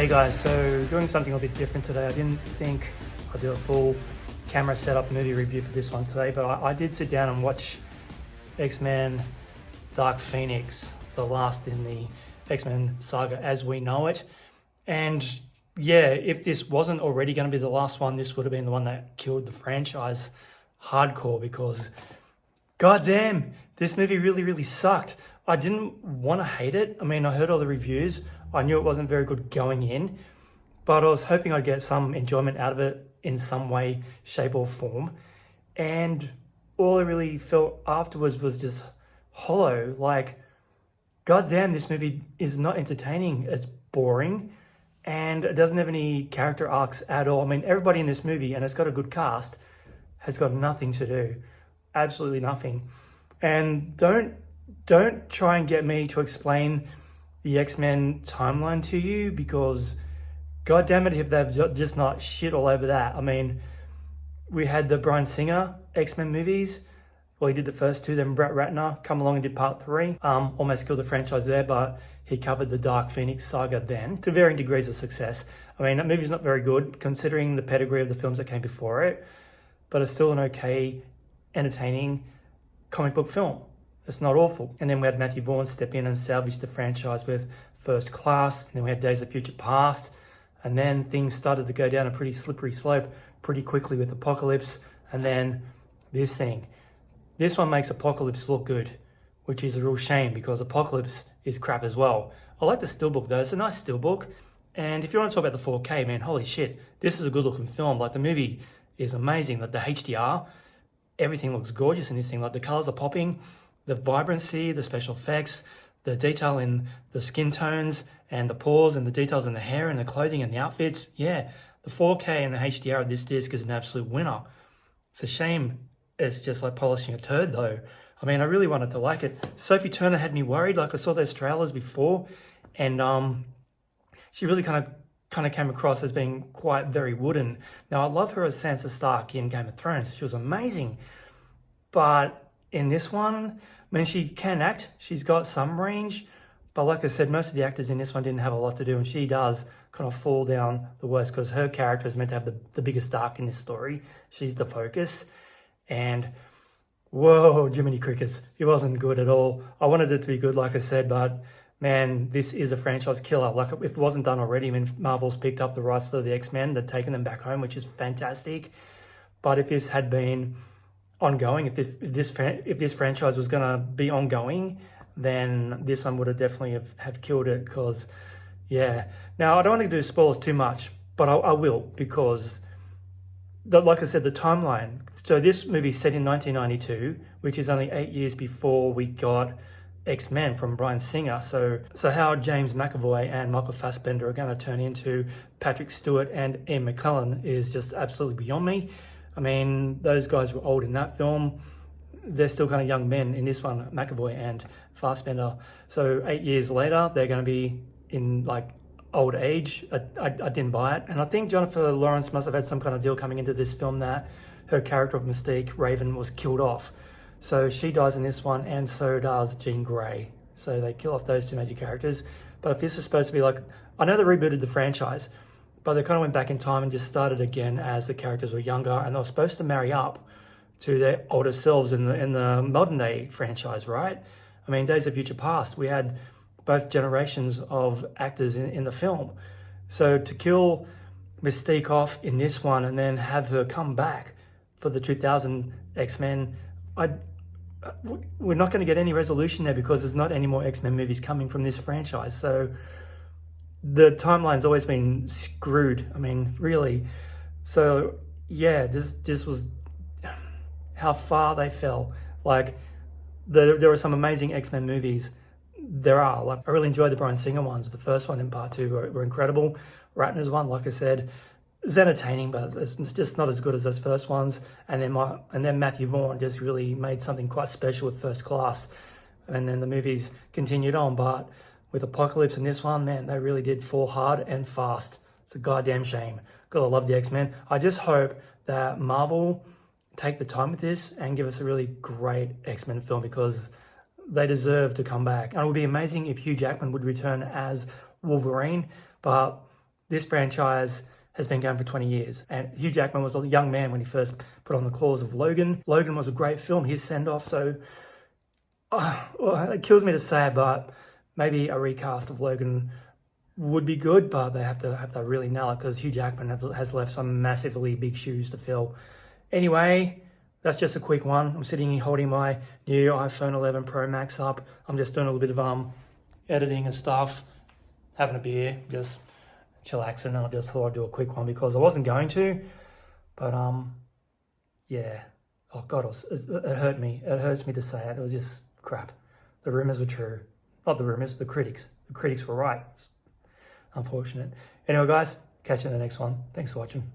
Hey guys, so doing something a bit different today. I didn't think I'd do a full camera setup movie review for this one today, but I did sit down and watch X-Men Dark Phoenix, the last in the X-Men saga as we know it. And yeah, if this wasn't already going to be the last one, this would have been the one that killed the franchise hardcore, because goddamn, this movie really sucked. I didn't want to hate it. I mean, I heard all the reviews. I knew it wasn't very good going in, but I was hoping I'd get some enjoyment out of it in some way, shape or form. And all I really felt afterwards was just hollow. Like, goddamn, this movie is not entertaining. It's boring and it doesn't have any character arcs at all. I mean, everybody in this movie, and it's got a good cast, has got nothing to do. Absolutely nothing. And don't try and get me to explain the X-Men timeline to you, because god damn it if they've just not shit all over that. I mean, we had the Bryan Singer X-Men movies. Well, he did the first two, then Brett Ratner come along and did part 3. Almost killed the franchise there, but he covered the Dark Phoenix saga then to varying degrees of success. I mean, that movie's not very good considering the pedigree of the films that came before it, but it's still an okay, entertaining comic book film. It's not awful. And then we had Matthew Vaughn step in and salvage the franchise with First Class. And then we had Days of Future Past. And then things started to go down a pretty slippery slope pretty quickly with Apocalypse. And then this thing. This one makes Apocalypse look good, which is a real shame because Apocalypse is crap as well. I like the steelbook though. It's a nice steelbook. And if you want to talk about the 4K, man, holy shit, this is a good looking film. Like, the movie is amazing. Like, the HDR, everything looks gorgeous in this thing. Like, the colors are popping. The vibrancy, the special effects, the detail in the skin tones and the pores and the details in the hair and the clothing and the outfits. Yeah, the 4K and the HDR of this disc is an absolute winner. It's a shame it's just like polishing a turd though. I mean, I really wanted to like it. Sophie Turner had me worried. Like, I saw those trailers before and she really kind of came across as being quite very wooden. Now, I love her as Sansa Stark in Game of Thrones. She was amazing. But in this one, I mean, she can act. She's got some range. But like I said, most of the actors in this one didn't have a lot to do. And she does kind of fall down the worst because her character is meant to have the biggest arc in this story. She's the focus. And whoa, Jiminy Crickets. It wasn't good at all. I wanted it to be good, like I said, but man, this is a franchise killer. Like, if it wasn't done already, I mean, Marvel's picked up the rights for the X-Men. They've taken them back home, which is fantastic. But if this had been ongoing, if this franchise was going to be ongoing, then this one would have definitely have killed it. Because yeah, now I don't want to do spoilers too much, but I will, because like I said, the timeline. So this movie's set in 1992, which is only 8 years before we got X-Men from Bryan Singer. So how James McAvoy and Michael Fassbender are going to turn into Patrick Stewart and Ian McKellen is just absolutely beyond me. I mean, those guys were old in that film. They're still kind of young men in this one, McAvoy and Fassbender. So 8 years later, they're going to be in like old age. I didn't buy it. And I think Jennifer Lawrence must have had some kind of deal coming into this film that her character of Mystique, Raven, was killed off. So she dies in this one, and so does Jean Grey. So they kill off those two major characters. But if this is supposed to be like, I know they rebooted the franchise, but they kind of went back in time and just started again as the characters were younger, and they were supposed to marry up to their older selves in the modern day franchise, right? I mean, Days of Future Past, we had both generations of actors in the film. So to kill Mystique off in this one and then have her come back for the 2000 X-Men, we're not going to get any resolution there because there's not any more X-Men movies coming from this franchise. So the timeline's always been screwed. I mean, really. So yeah, this was how far they fell. Like, there are some amazing X-Men movies. There are. Like, I really enjoyed the Bryan Singer ones. The first one and part 2 were incredible. Ratner's one, like I said, is entertaining, but it's just not as good as those first ones. And then Matthew Vaughn just really made something quite special with First Class. And then the movies continued on, but with Apocalypse and this one, man, they really did fall hard and fast. It's a goddamn shame. Gotta love the X-Men. I just hope that Marvel take the time with this and give us a really great X-Men film, because they deserve to come back. And it would be amazing if Hugh Jackman would return as Wolverine, but this franchise has been going for 20 years. And Hugh Jackman was a young man when he first put on the claws of Logan. Logan was a great film, his send-off. So well, it kills me to say it, but maybe a recast of Logan would be good, but they have to really nail it because Hugh Jackman has left some massively big shoes to fill. Anyway, that's just a quick one. I'm sitting here holding my new iPhone 11 Pro Max up. I'm just doing a little bit of editing and stuff, having a beer, just chillaxing, and I just thought I'd do a quick one because I wasn't going to, but yeah. Oh God, it hurt me. It hurts me to say it. It was just crap. The rumors were true. Not the rumors, the critics. The critics were right. Unfortunate. Anyway, guys, catch you in the next one. Thanks for watching.